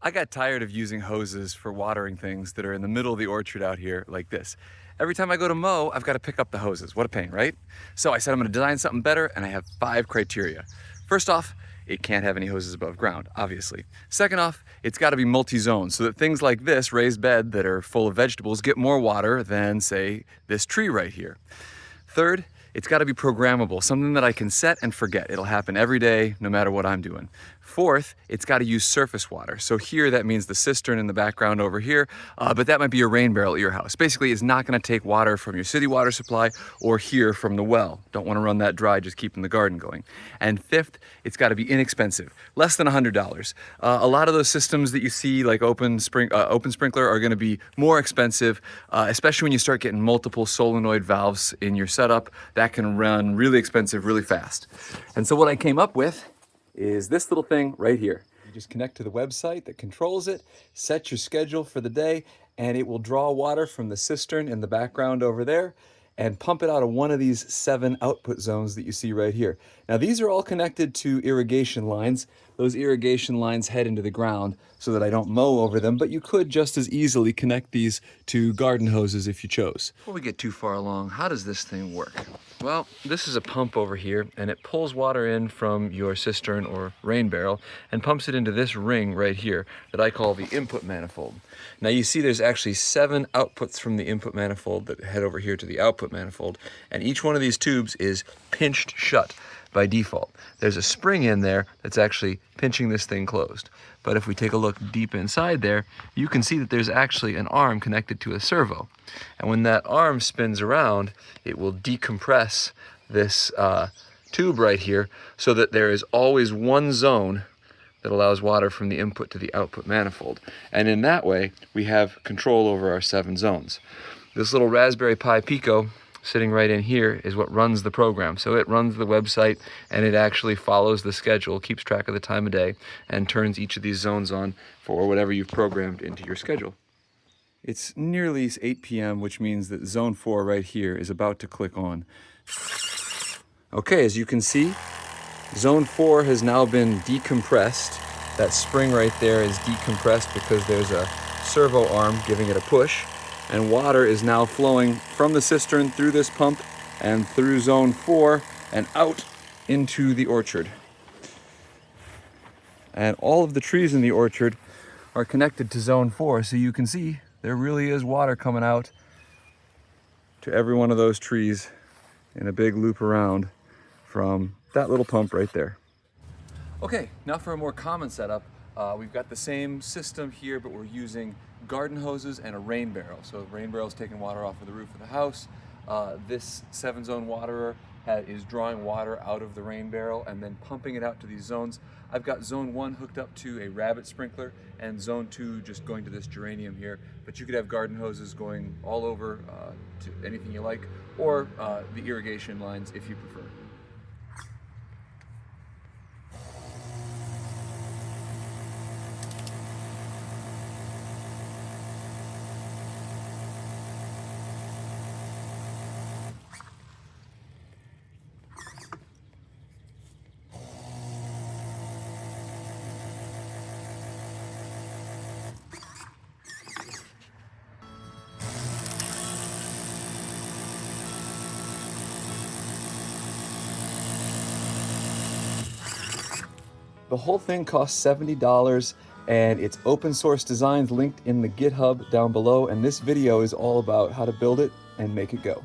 I got tired of using hoses for watering things that are in the middle of the orchard out here like this. Every time I go to mow, I've got to pick up the hoses. What a pain, right? So I said I'm going to design something better, and I have 5 criteria. First off, it can't have any hoses above ground, obviously. Second off, it's got to be multi-zone so that things like this raised bed that are full of vegetables get more water than, say, this tree right here. Third, it's got to be programmable, something that I can set and forget. It'll happen every day, no matter what I'm doing. Fourth, it's got to use surface water. So here, that means the cistern in the background over here, but that might be a rain barrel at your house. Basically, it's not going to take water from your city water supply or here from the well. Don't want to run that dry, just keeping the garden going. And fifth, it's got to be inexpensive, less than $100. A lot of those systems that you see, like open sprinkler, are going to be more expensive, especially when you start getting multiple solenoid valves in your setup. That can run really expensive really fast. And so what I came up with is this little thing right here. You just connect to the website that controls it, set your schedule for the day, and it will draw water from the cistern in the background over there and pump it out of one of these 7 output zones that you see right here. Now these are all connected to irrigation lines. Those irrigation lines head into the ground so that I don't mow over them, but you could just as easily connect these to garden hoses if you chose. Before we get too far along, how does this thing work? Well, this is a pump over here, and it pulls water in from your cistern or rain barrel and pumps it into this ring right here that I call the input manifold. Now you see there's actually 7 outputs from the input manifold that head over here to the output manifold, and each one of these tubes is pinched shut by default. There's a spring in there that's actually pinching this thing closed. But if we take a look deep inside there, you can see that there's actually an arm connected to a servo. And when that arm spins around, it will decompress this tube right here so that there is always one zone that allows water from the input to the output manifold. And in that way, we have control over our 7 zones. This little Raspberry Pi Pico sitting right in here is what runs the program. So it runs the website, and it actually follows the schedule, keeps track of the time of day, and turns each of these zones on for whatever you've programmed into your schedule. It's nearly 8 p.m., which means that zone 4 right here is about to click on. Okay, as you can see, zone 4 has now been decompressed. That spring right there is decompressed because there's a servo arm giving it a push. And water is now flowing from the cistern through this pump and through zone 4 and out into the orchard. And all of the trees in the orchard are connected to zone 4, so you can see there really is water coming out to every one of those trees in a big loop around from that little pump right there. Okay, now for a more common setup, we've got the same system here, but we're using garden hoses and a rain barrel. So the rain barrel is taking water off of the roof of the house. This 7-zone waterer is drawing water out of the rain barrel and then pumping it out to these zones. I've got zone 1 hooked up to a rabbit sprinkler and zone 2 just going to this geranium here. But you could have garden hoses going all over to anything you like, or the irrigation lines if you prefer. The whole thing costs $70, and it's open source designs linked in the GitHub down below, and this video is all about how to build it and make it go.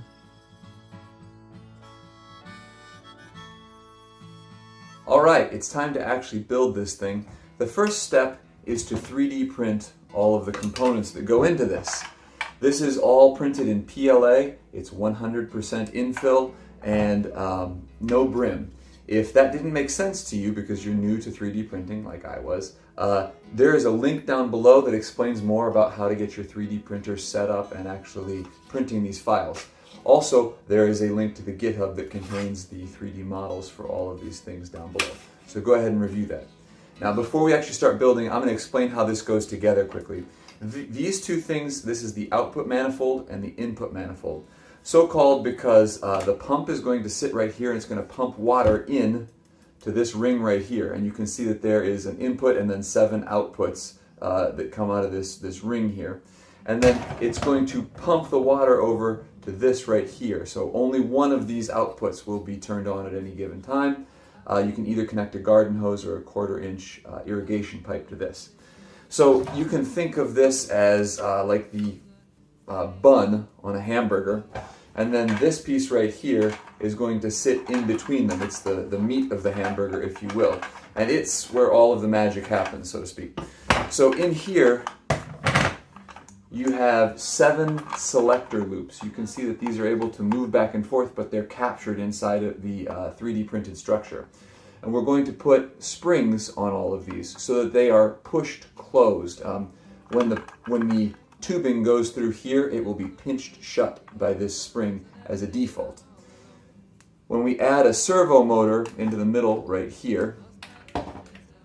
All right, it's time to actually build this thing. The first step is to 3D print all of the components that go into this. This is all printed in PLA. It's 100% infill and no brim. If that didn't make sense to you because you're new to 3D printing like I was, there is a link down below that explains more about how to get your 3D printer set up and actually printing these files. Also, there is a link to the GitHub that contains the 3D models for all of these things down below. So go ahead and review that. Now, before we actually start building, I'm going to explain how this goes together quickly. These two things, this is the output manifold and the input manifold. So called because the pump is going to sit right here and it's going to pump water in to this ring right here. And you can see that there is an input and then 7 outputs that come out of this ring here. And then it's going to pump the water over to this right here. So only one of these outputs will be turned on at any given time. You can either connect a garden hose or a 1/4 inch irrigation pipe to this. So you can think of this as like the bun on a hamburger, and then this piece right here is going to sit in between them. It's the meat of the hamburger, if you will, and it's where all of the magic happens, so to speak. So in here you have 7 selector loops. You can see that these are able to move back and forth, but they're captured inside of the 3D printed structure. And we're going to put springs on all of these so that they are pushed closed. When the tubing goes through here, it will be pinched shut by this spring as a default. When we add a servo motor into the middle right here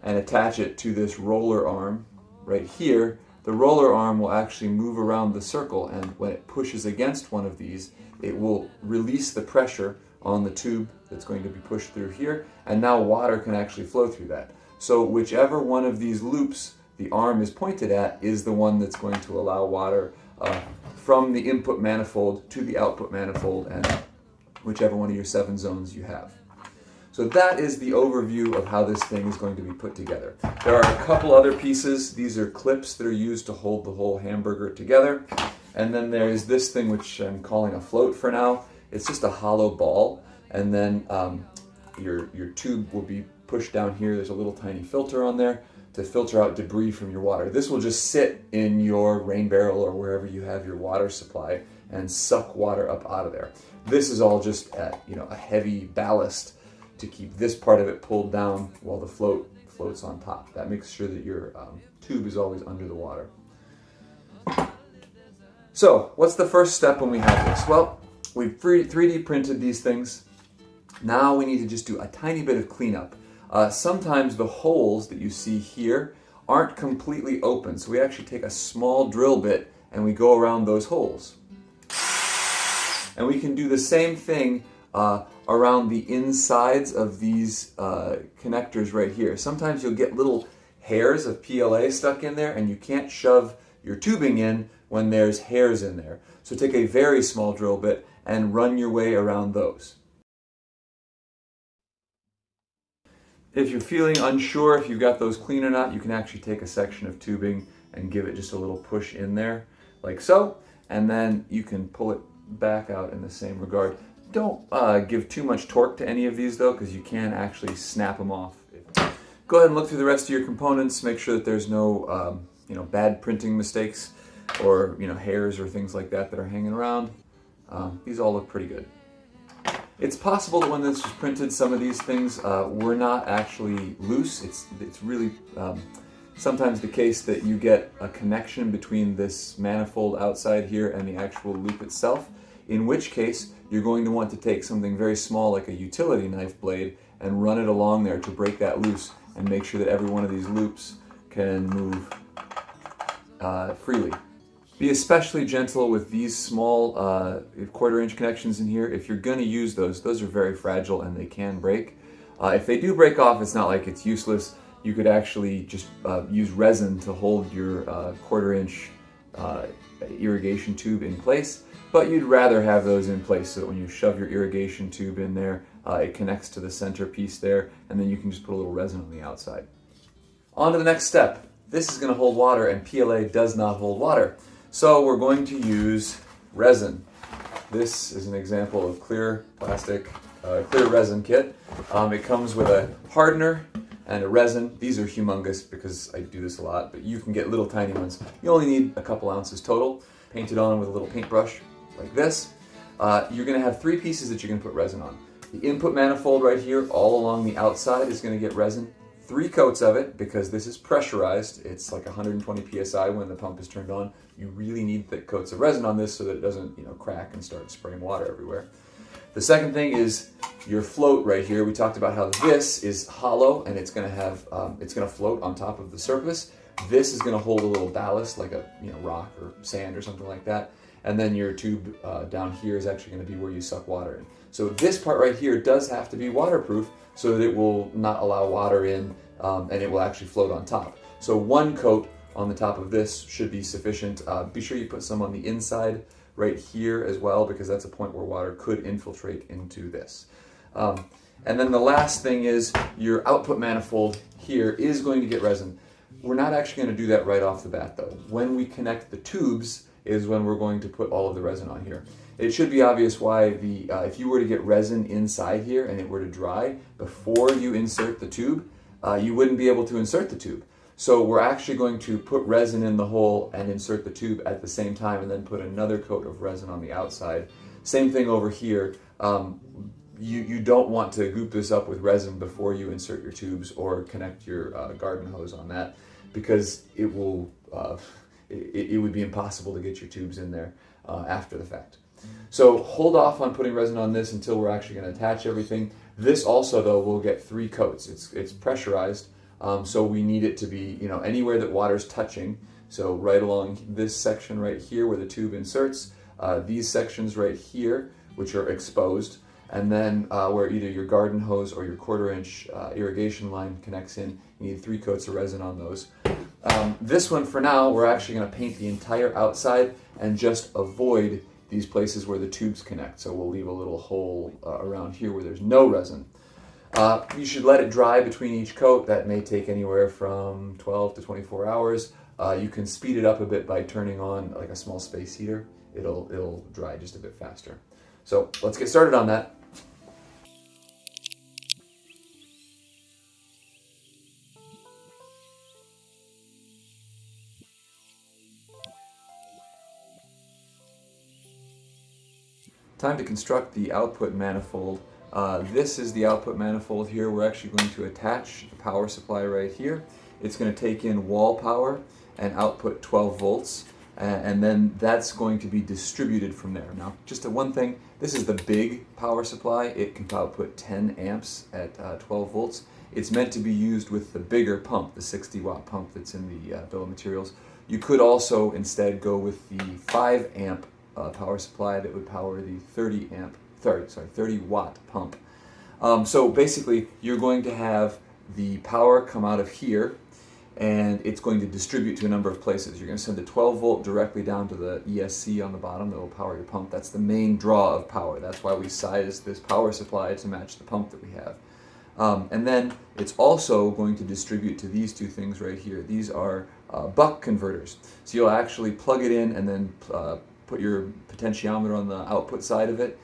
and attach it to this roller arm right here, the roller arm will actually move around the circle, and when it pushes against one of these, it will release the pressure on the tube that's going to be pushed through here, and now water can actually flow through that. So whichever one of these loops the arm is pointed at is the one that's going to allow water from the input manifold to the output manifold, and whichever one of your 7 zones you have. So that is the overview of how this thing is going to be put together. There are a couple other pieces. These are clips that are used to hold the whole hamburger together. And then there's this thing which I'm calling a float for now. It's just a hollow ball, and then your tube will be pushed down here. There's a little tiny filter on there to filter out debris from your water. This will just sit in your rain barrel or wherever you have your water supply and suck water up out of there. This is all just a heavy ballast to keep this part of it pulled down while the float floats on top. That makes sure that your tube is always under the water. So what's the first step when we have this? Well, we've 3D printed these things. Now we need to just do a tiny bit of cleanup. Sometimes the holes that you see here aren't completely open, so we actually take a small drill bit and we go around those holes. And we can do the same thing around the insides of these connectors right here. Sometimes you'll get little hairs of PLA stuck in there, and you can't shove your tubing in when there's hairs in there. So take a very small drill bit and run your way around those. If you're feeling unsure if you've got those clean or not, you can actually take a section of tubing and give it just a little push in there, like so, and then you can pull it back out in the same regard. Don't give too much torque to any of these though, because you can actually snap them off. Go ahead and look through the rest of your components, make sure that there's no bad printing mistakes or hairs or things like that that are hanging around. These all look pretty good. It's possible that when this was printed, some of these things were not actually loose. It's really sometimes the case that you get a connection between this manifold outside here and the actual loop itself, in which case you're going to want to take something very small like a utility knife blade and run it along there to break that loose and make sure that every one of these loops can move freely. Be especially gentle with these small 1/4 inch connections in here. If you're going to use those are very fragile and they can break. If they do break off, it's not like it's useless. You could actually just use resin to hold your 1/4 inch irrigation tube in place, but you'd rather have those in place so that when you shove your irrigation tube in there, it connects to the center piece there, and then you can just put a little resin on the outside. On to the next step. This is going to hold water, and PLA does not hold water. So we're going to use resin. This is an example of clear plastic, clear resin kit. It comes with a hardener and a resin. These are humongous because I do this a lot, but you can get little tiny ones. You only need a couple ounces total. Paint it on with a little paintbrush like this. You're going to have 3 pieces that you're going to put resin on. The input manifold right here, all along the outside, is going to get resin. 3 coats of it, because this is pressurized. It's like 120 psi when the pump is turned on. You really need thick coats of resin on this so that it doesn't crack and start spraying water everywhere. The second thing is your float right here. We talked about how this is hollow and it's going to have it's going to float on top of the surface. This is going to hold a little ballast like a rock or sand or something like that. And then your tube down here is actually going to be where you suck water in. So this part right here does have to be waterproof so that it will not allow water in and it will actually float on top. So 1 coat on the top of this should be sufficient. Be sure you put some on the inside right here as well, because that's a point where water could infiltrate into this. And then the last thing is your output manifold here is going to get resin. We're not actually going to do that right off the bat though. When we connect the tubes is when we're going to put all of the resin on here. It should be obvious why if you were to get resin inside here and it were to dry before you insert the tube, you wouldn't be able to insert the tube. So we're actually going to put resin in the hole and insert the tube at the same time, and then put another coat of resin on the outside. Same thing over here. You don't want to goop this up with resin before you insert your tubes or connect your garden hose on that, because it will it would be impossible to get your tubes in there after the fact. So hold off on putting resin on this until we're actually going to attach everything. This also though will get 3 coats. It's pressurized, so we need it to be, you know, anywhere that water's touching. So right along this section right here where the tube inserts, these sections right here which are exposed, and then where either your garden hose or your 1/4-inch irrigation line connects in, you need 3 coats of resin on those. This one for now, we're actually going to paint the entire outside and just avoid these places where the tubes connect. So we'll leave a little hole around here where there's no resin. You should let it dry between each coat. That may take anywhere from 12 to 24 hours. You can speed it up a bit by turning on like a small space heater. It'll dry just a bit faster. So let's get started on that. Time to construct the output manifold. This is the output manifold here. We're actually going to attach the power supply right here. It's going to take in wall power and output 12 volts, and then that's going to be distributed from there. Now, just one thing, this is the big power supply. It can output 10 amps at 12 volts. It's meant to be used with the bigger pump, the 60-watt pump that's in the bill of materials. You could also instead go with the 5 amp power supply that would power the 30-watt pump. So basically, you're going to have the power come out of here, and it's going to distribute to a number of places. You're going to send the 12-volt directly down to the ESC on the bottom that will power your pump. That's the main draw of power. That's why we sized this power supply to match the pump that we have. And then it's also going to distribute to these 2 things right here. These are buck converters. So you'll actually plug it in and then put your potentiometer on the output side of it,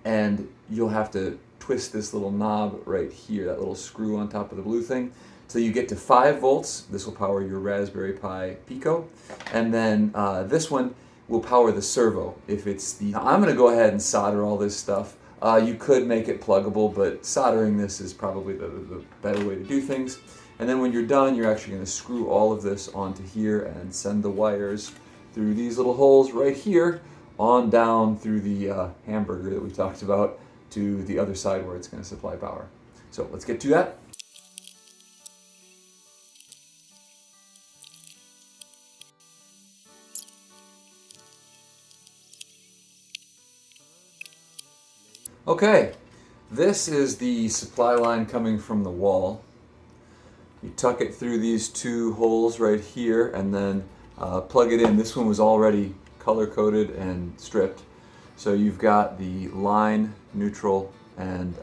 and you'll have to twist this little knob right here, that little screw on top of the blue thing, so you get to 5 volts. This will power your Raspberry Pi Pico, and then this one will power the servo. If it's the, I'm going to go ahead and solder all this stuff. You could make it pluggable, but soldering this is probably the better way to do things. And then when you're done, you're actually going to screw all of this onto here and send the wires through these little holes right here on down through the hamburger that we talked about to the other side where it's going to supply power. So let's get to that. Okay, this is the supply line coming from the wall. You tuck it through these 2 holes right here and then plug it in. This one was already color-coded and stripped. So you've got the line, neutral, and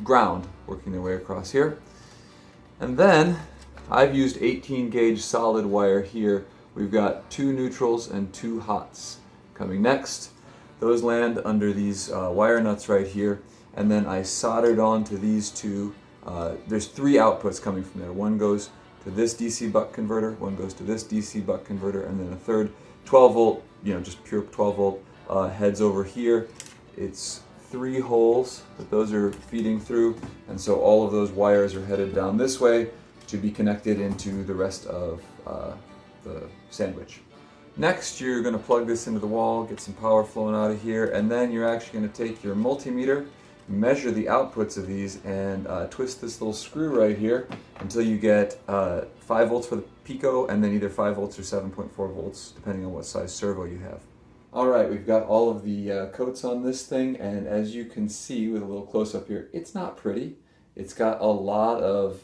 ground working their way across here. And then I've used 18-gauge solid wire here. We've got 2 neutrals and 2 hots coming next. Those land under these wire nuts right here. And then I soldered onto these 2. There's 3 outputs coming from there. One goes to this DC buck converter, one goes to this DC buck converter, and then a third 12 volt, just pure 12 volt heads over here. It's 3 holes that those are feeding through, and so all of those wires are headed down this way to be connected into the rest of the sandwich. Next, you're going to plug this into the wall, get some power flowing out of here, and then you're actually going to take your multimeter, measure the outputs of these, and twist this little screw right here until you get 5 volts for the Pico, and then either 5 volts or 7.4 volts depending on what size servo you have. Alright, we've got all of the coats on this thing, and as you can see with a little close-up here, it's not pretty. It's got a lot of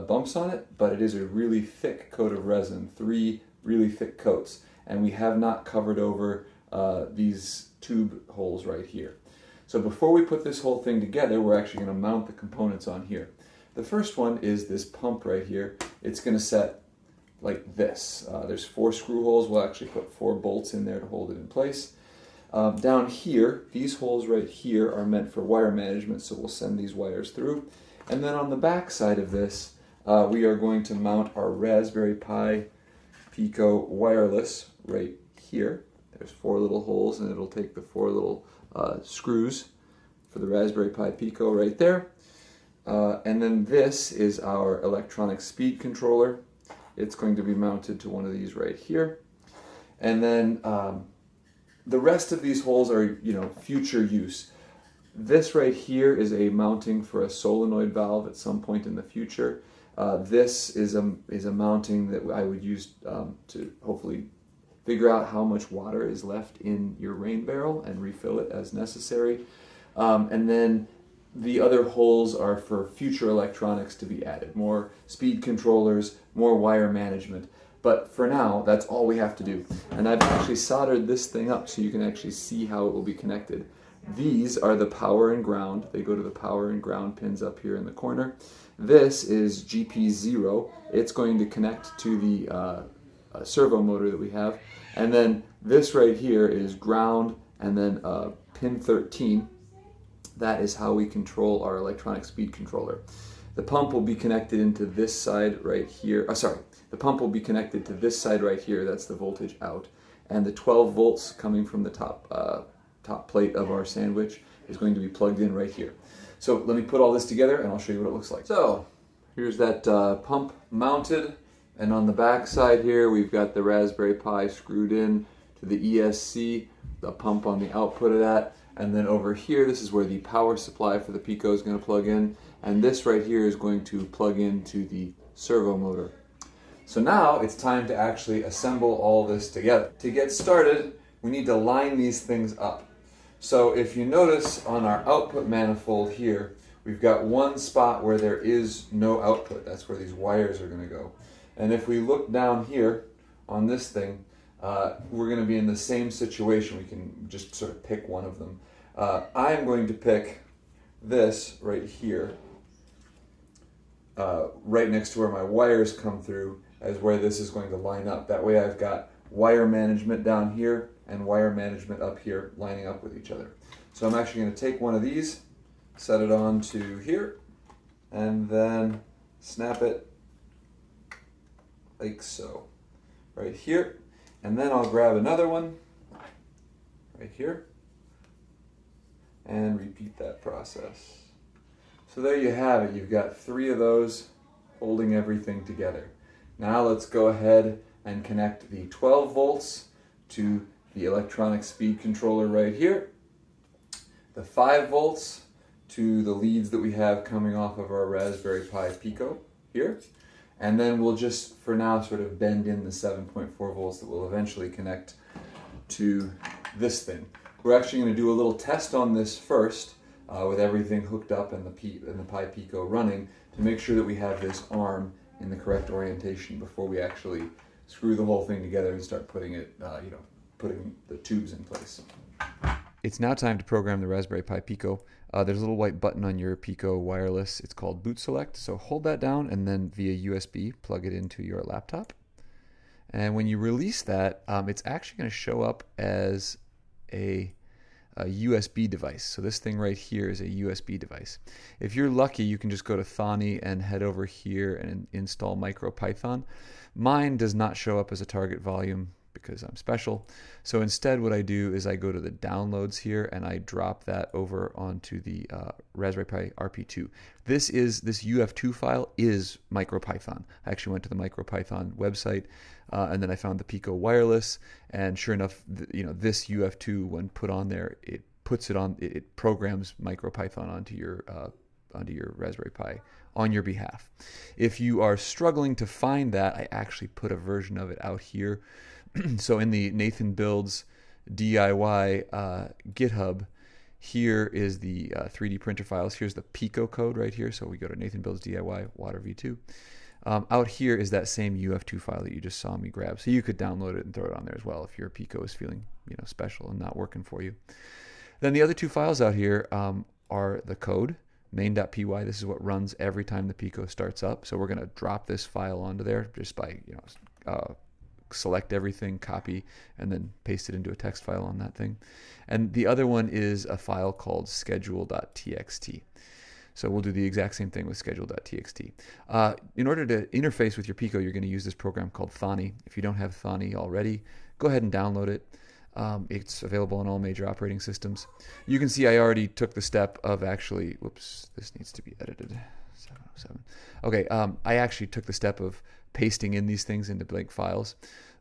bumps on it, but it is a really thick coat of resin, 3 really thick coats, and we have not covered over these tube holes right here. So before we put this whole thing together, we're actually going to mount the components on here. The first one is this pump right here. It's going to set like this. There's 4 screw holes. We'll actually put 4 bolts in there to hold it in place. Down here, these holes right here are meant for wire management, so we'll send these wires through. And then on the back side of this, we are going to mount our Raspberry Pi Pico wireless right here. There's 4 little holes, and it'll take the 4 little screws for the Raspberry Pi Pico right there. And then this is our electronic speed controller. It's going to be mounted to one of these right here. And then the rest of these holes are, future use. This right here is a mounting for a solenoid valve at some point in the future. This is a mounting that I would use to hopefully figure out how much water is left in your rain barrel and refill it as necessary. And then the other holes are for future electronics to be added. More speed controllers, more wire management. But for now, that's all we have to do. And I've actually soldered this thing up so you can actually see how it will be connected. These are the power and ground. They go to the power and ground pins up here in the corner. This is GP0. It's going to connect to the servo motor that we have. And then this right here is ground, and then pin 13. That is how we control our electronic speed controller. The pump will be connected into this side right here. The pump will be connected to this side right here. That's the voltage out. And the 12 volts coming from the top plate of our sandwich is going to be plugged in right here. So let me put all this together and I'll show you what it looks like. So here's that pump mounted, and on the back side here we've got the Raspberry Pi screwed in to the ESC, the pump on the output of that, and then over here this is where the power supply for the Pico is going to plug in, and this right here is going to plug into the servo motor. So now it's time to actually assemble all this together. To get started, we need to line these things up. So if you notice on our output manifold here, we've got one spot where there is no output. That's where these wires are going to go. And if we look down here on this thing, we're going to be in the same situation. We can just sort of pick one of them. I am going to pick this right here, right next to where my wires come through, as where this is going to line up. That way I've got wire management down here and wire management up here lining up with each other. So I'm actually going to take one of these, set it on to here, and then snap it like so, right here. And then I'll grab another one right here and repeat that process. So there you have it. You've got 3 of those holding everything together. Now let's go ahead and connect the 12 volts to the electronic speed controller right here, the 5 volts to the leads that we have coming off of our Raspberry Pi Pico here, and then we'll just for now sort of bend in the 7.4 volts that will eventually connect to this thing. We're actually going to do a little test on this first with everything hooked up and the Pi Pico running to make sure that we have this arm in the correct orientation before we actually screw the whole thing together and start putting it, putting the tubes in place. It's now time to program the Raspberry Pi Pico. There's a little white button on your Pico wireless. It's called boot select. So hold that down and then via USB plug it into your laptop. And when you release that, it's actually going to show up as a USB device. So this thing right here is a USB device. If you're lucky, you can just go to Thonny and head over here and install MicroPython. Mine does not show up as a target volume because I'm special. So instead what I do is I go to the downloads here and I drop that over onto the Raspberry Pi RP2. This UF2 file is MicroPython. I actually went to the MicroPython website and then I found the Pico wireless, and sure enough, this UF2 when put on there, it puts it on. It programs MicroPython onto your Raspberry Pi on your behalf. If you are struggling to find that, I actually put a version of it out here. So in the Nathan Builds DIY GitHub, Here is the 3D printer files. Here's the Pico code right here. So we go to Nathan Builds DIY Water V2. Out here is that same UF2 file that you just saw me grab. So you could download it and throw it on there as well if your Pico is feeling, special and not working for you. Then the other two files out here are the code, main.py. This is what runs every time the Pico starts up. So we're going to drop this file onto there just by, select everything, copy, and then paste it into a text file on that thing. And the other one is a file called schedule.txt. So we'll do the exact same thing with schedule.txt. In order to interface with your Pico, you're going to use this program called Thani. If you don't have Thani already, go ahead and download it. It's available on all major operating systems. You can see I already took the step of actually, whoops, this needs to be edited. 707. Okay, I actually took the step of pasting in these things into blank files.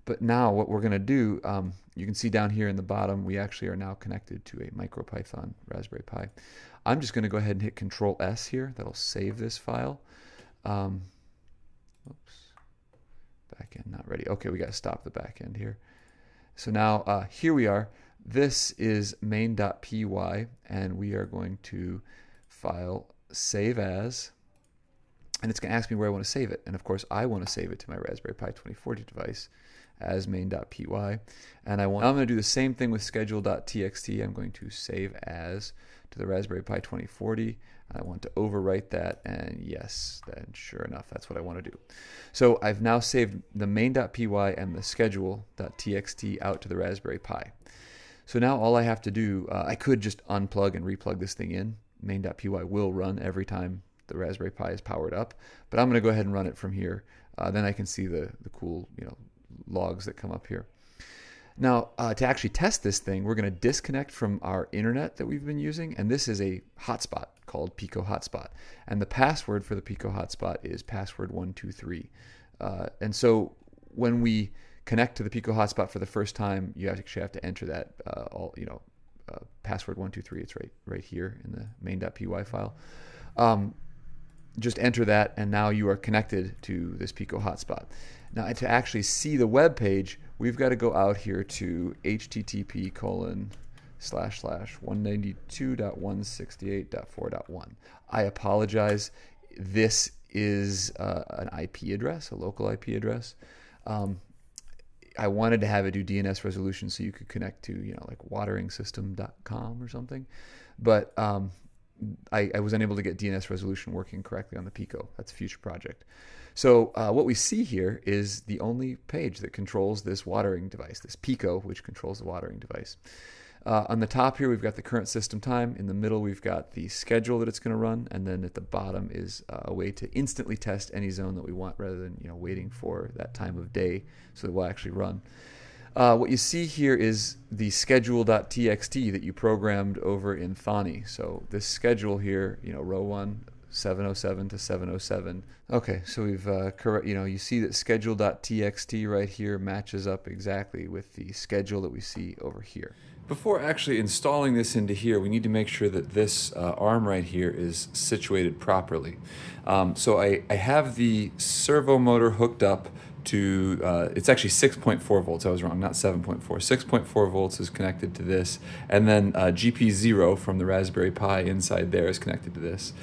But now what we're going to do, you can see down here in the bottom, we actually are now connected to a MicroPython Raspberry Pi. I'm just going to go ahead and hit Control S here. That'll save this file. Oops, backend not ready. Okay, we got to stop the backend here. So now here we are. This is main.py, and we are going to file save as, and it's going to ask me where I want to save it. And of course, I want to save it to my Raspberry Pi 2040 device as main.py. And I'm going to do the same thing with schedule.txt. I'm going to save as to the Raspberry Pi 2040. I want to overwrite that, and yes, then sure enough, that's what I want to do. So I've now saved the main.py and the schedule.txt out to the Raspberry Pi. So now all I have to do, I could just unplug and replug this thing in. Main.py will run every time the Raspberry Pi is powered up, but I'm going to go ahead and run it from here. Then I can see the cool logs that come up here. Now, to actually test this thing, we're going to disconnect from our internet that we've been using, and this is a hotspot called Pico Hotspot. And the password for the Pico Hotspot is password123. And so when we connect to the Pico Hotspot for the first time, you actually have to enter that password123. It's right here in the main.py file. Just enter that, and now you are connected to this Pico Hotspot. Now, to actually see the web page, we've got to go out here to http://192.168.4.1. I apologize. This is an IP address, a local IP address. I wanted to have it do DNS resolution so you could connect to, like wateringsystem.com or something. But I was unable to get DNS resolution working correctly on the Pico. That's a future project. So what we see here is the only page that controls this watering device, this Pico, which controls the watering device. On the top here, we've got the current system time. In the middle, we've got the schedule that it's going to run. And then at the bottom is a way to instantly test any zone that we want rather than waiting for that time of day so that we'll actually run. What you see here is the schedule.txt that you programmed over in Thani. So this schedule here, row 1, 707 to 707. Okay, so we've you see that schedule.txt right here matches up exactly with the schedule that we see over here. Before actually installing this into here, we need to make sure that this arm right here is situated properly. So I have the servo motor hooked up to, it's actually 6.4 volts, I was wrong, not 7.4. 6.4 volts is connected to this, and then GP0 from the Raspberry Pi inside there is connected to this.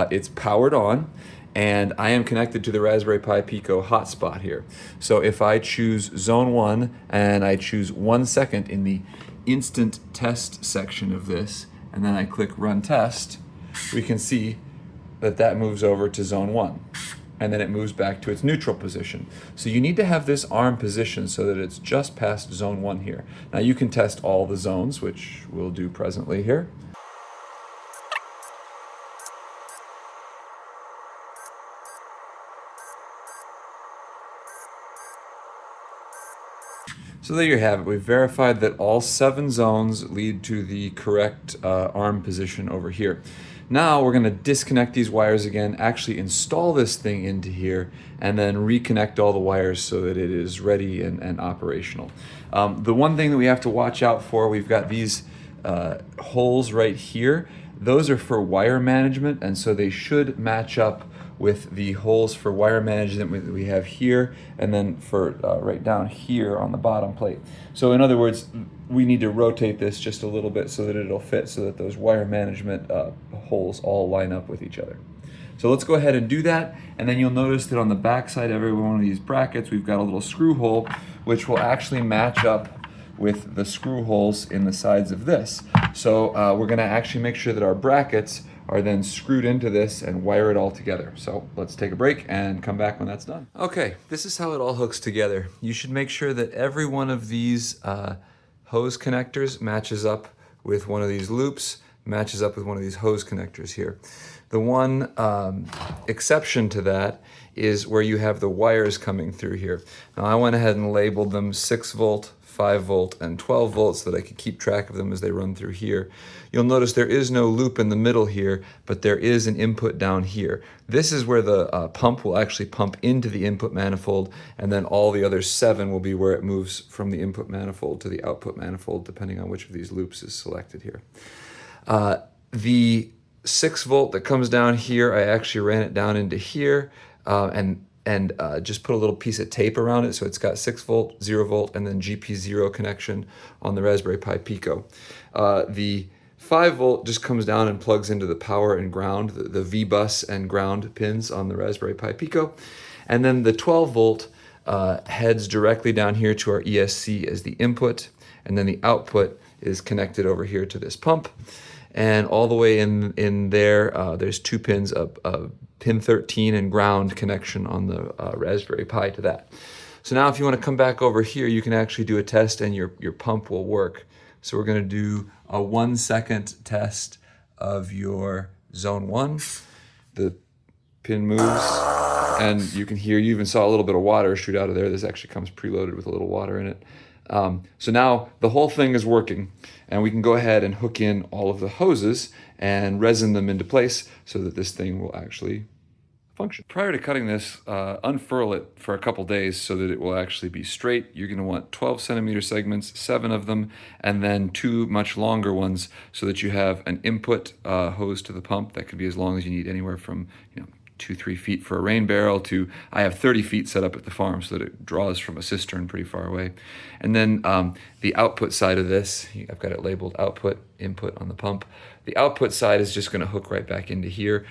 It's powered on, and I am connected to the Raspberry Pi Pico hotspot here. So if I choose zone 1 and I choose 1 second in the instant test section of this, and then I click run test, we can see that that moves over to zone 1. And then it moves back to its neutral position. So you need to have this arm positioned so that it's just past zone 1 here. Now you can test all the zones, which we'll do presently here. So there you have it. We've verified that all 7 zones lead to the correct arm position over here. Now we're going to disconnect these wires again, actually install this thing into here, and then reconnect all the wires so that it is ready and operational. The one thing that we have to watch out for, we've got these holes right here. Those are for wire management, and so they should match up with the holes for wire management that we have here, and then for right down here on the bottom plate. So in other words, we need to rotate this just a little bit so that it'll fit, so that those wire management holes all line up with each other. So let's go ahead and do that, and then you'll notice that on the back side of every one of these brackets, we've got a little screw hole, which will actually match up with the screw holes in the sides of this. So we're gonna actually make sure that our brackets are then screwed into this and wire it all together. So let's take a break and come back when that's done. Okay, this is how it all hooks together. You should make sure that every one of these hose connectors matches up with one of these loops, matches up with one of these hose connectors here. The one exception to that is where you have the wires coming through here. Now I went ahead and labeled them 6 volt, 5 volt, and 12 volts so that I could keep track of them as they run through here. You'll notice there is no loop in the middle here, but there is an input down here. This is where the pump will actually pump into the input manifold, and then all the other 7 will be where it moves from the input manifold to the output manifold, depending on which of these loops is selected here. The 6 volt that comes down here, I actually ran it down into here and just put a little piece of tape around it, so it's got 6 volt, 0 volt, and then GP0 connection on the Raspberry Pi Pico. The 5 volt just comes down and plugs into the power and ground, the V-bus and ground pins on the Raspberry Pi Pico. And then the 12 volt heads directly down here to our ESC as the input, and then the output is connected over here to this pump. And all the way in there, there's 2 pins, a pin 13 and ground connection on the Raspberry Pi to that. So now if you want to come back over here, you can actually do a test and your pump will work. So we're going to do a 1 second test of your zone 1. The pin moves and you can hear, you even saw a little bit of water shoot out of there. This actually comes preloaded with a little water in it. So now the whole thing is working, and we can go ahead and hook in all of the hoses and resin them into place so that this thing will actually function. Prior to cutting this, unfurl it for a couple days so that it will actually be straight. You're going to want 12 centimeter segments, 7 of them, and then 2 much longer ones so that you have an input hose to the pump that could be as long as you need, anywhere from 2-3 feet for a rain barrel to, I have 30 feet set up at the farm so that it draws from a cistern pretty far away. And then the output side of this, I've got it labeled output, input on the pump. The output side is just going to hook right back into here.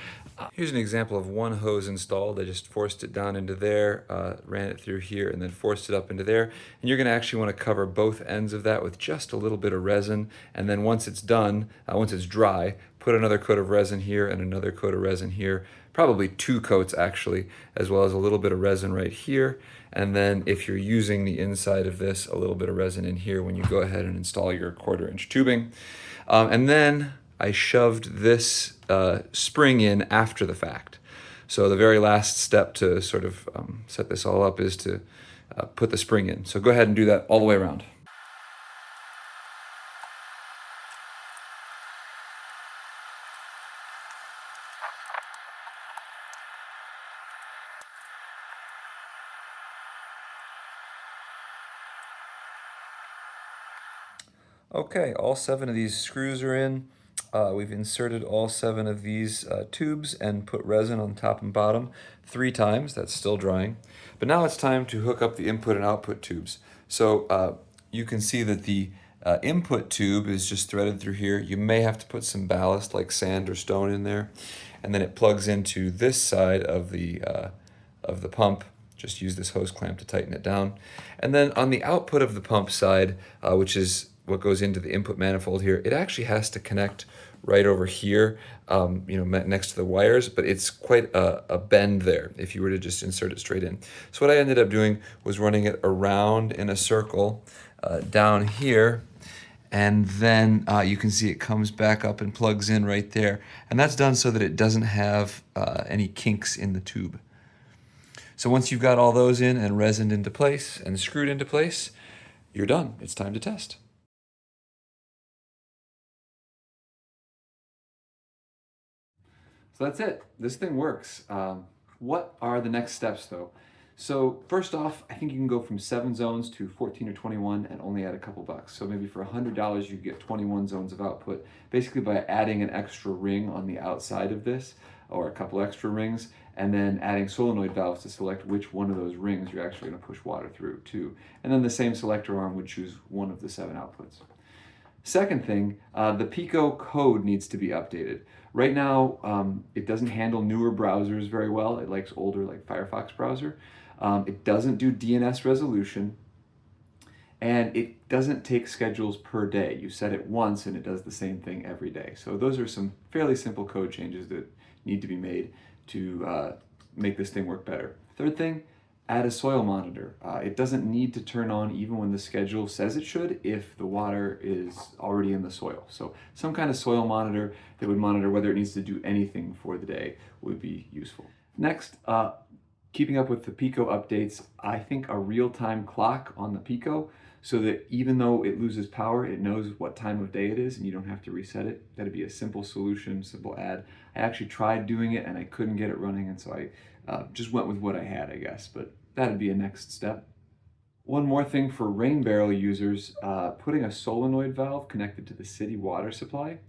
Here's an example of one hose installed. I just forced it down into there, ran it through here, and then forced it up into there. And you're going to actually want to cover both ends of that with just a little bit of resin. And then once it's done, once it's dry, put another coat of resin here and another coat of resin here. Probably 2 coats actually, as well as a little bit of resin right here. And then if you're using the inside of this, a little bit of resin in here when you go ahead and install your 1/4 inch tubing. And then I shoved this spring in after the fact. So the very last step to sort of set this all up is to put the spring in. So go ahead and do that all the way around. Okay, all 7 of these screws are in. We've inserted all 7 of these tubes and put resin on top and bottom 3 times. That's still drying. But now it's time to hook up the input and output tubes. So you can see that the input tube is just threaded through here. You may have to put some ballast like sand or stone in there. And then it plugs into this side of the pump. Just use this hose clamp to tighten it down. And then on the output of the pump side, which is what goes into the input manifold here, it actually has to connect right over here, next to the wires, but it's quite a bend there if you were to just insert it straight in. So what I ended up doing was running it around in a circle down here, and then you can see it comes back up and plugs in right there. And that's done so that it doesn't have any kinks in the tube. So once you've got all those in and resined into place and screwed into place, you're done. It's time to test. So that's it. This thing works. What are the next steps though? So first off, I think you can go from 7 zones to 14 or 21 and only add a couple bucks. So maybe for $100 you get 21 zones of output, basically by adding an extra ring on the outside of this. or a couple extra rings, and then adding solenoid valves to select which one of those rings you're actually going to push water through too. And then the same selector arm would choose one of the 7 outputs. Second thing, the Pico code needs to be updated. Right now, it doesn't handle newer browsers very well. It likes older, like Firefox browser. It doesn't do DNS resolution, and it doesn't take schedules per day. You set it once and it does the same thing every day. So those are some fairly simple code changes that need to be made to make this thing work better. Third thing, add a soil monitor. It doesn't need to turn on even when the schedule says it should if the water is already in the soil. So some kind of soil monitor that would monitor whether it needs to do anything for the day would be useful. Next, keeping up with the Pico updates, I think a real-time clock on the Pico so that even though it loses power, it knows what time of day it is and you don't have to reset it. That'd be a simple solution, simple add. I actually tried doing it and I couldn't get it running, and so I just went with what I had, I guess, but that'd be a next step. One more thing for rain barrel users, putting a solenoid valve connected to the city water supply,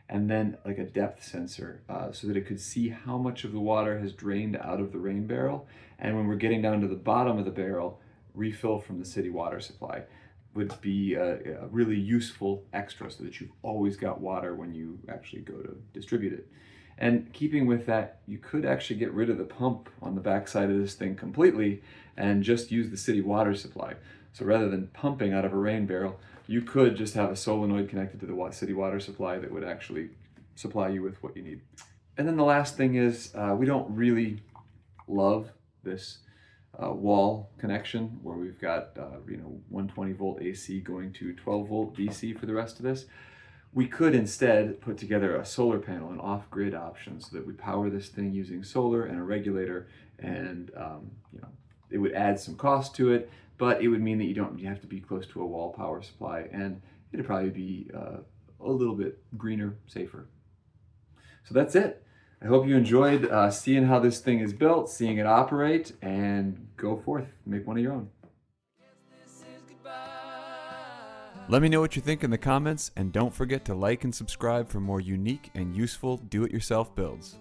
and then like a depth sensor so that it could see how much of the water has drained out of the rain barrel, and when we're getting down to the bottom of the barrel, refill from the city water supply would be a really useful extra so that you've always got water when you actually go to distribute it. And keeping with that, you could actually get rid of the pump on the backside of this thing completely and just use the city water supply. So rather than pumping out of a rain barrel, you could just have a solenoid connected to the city water supply that would actually supply you with what you need. And then the last thing is, we don't really love this wall connection where we've got 120 volt AC going to 12 volt DC for the rest of this. We could instead put together a solar panel, an off-grid option, so that we power this thing using solar and a regulator, and it would add some cost to it, but it would mean that you have to be close to a wall power supply, and it'd probably be a little bit greener, safer. So that's it. I hope you enjoyed seeing how this thing is built, seeing it operate, and go forth, make one of your own. Let me know what you think in the comments, and don't forget to like and subscribe for more unique and useful do-it-yourself builds.